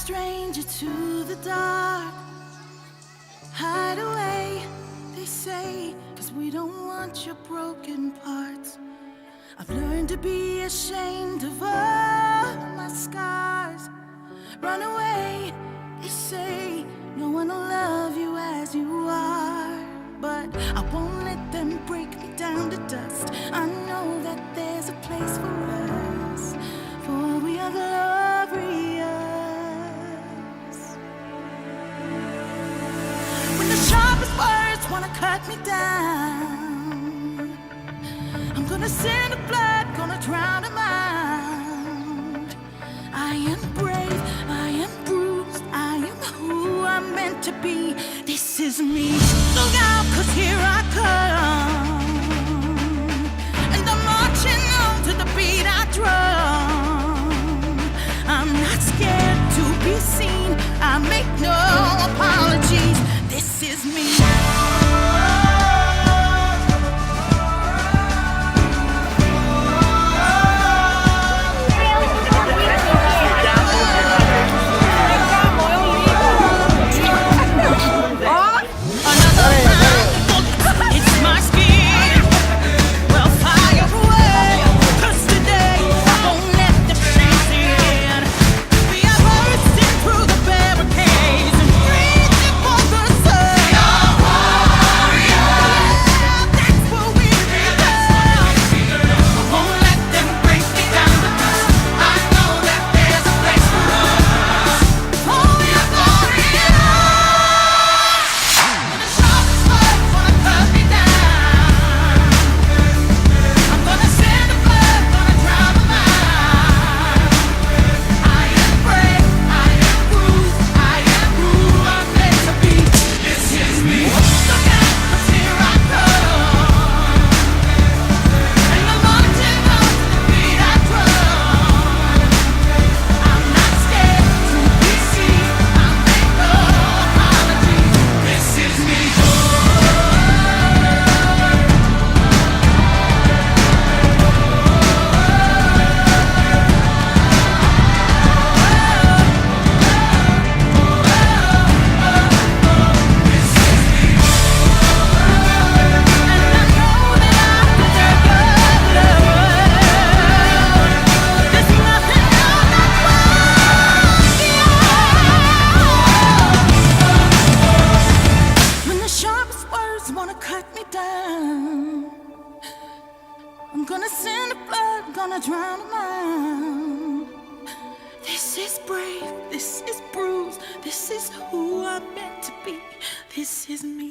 stranger to the dark. Hide away, they say, 'cause we don't want your broken parts. I've learned to be ashamed of all my scars. Run away, they say, no one will love you as you are. But I won't let them break me down to dust. I know that there's a place for us, for we are glorious. When the sharpest words wanna cut me down, I'm gonna send the blood, gonna drown them out. I am brave, I am bruised, I am who I'm meant to be. This is me. Look out, 'cause here I come, and I'm marching on to the beat I drum. I'm not scared to be seen, I make no apologies. This is me. I'm gonna send the blood, gonna drown them out. This is brave, this is bruised, this is who I'm meant to be. This is me.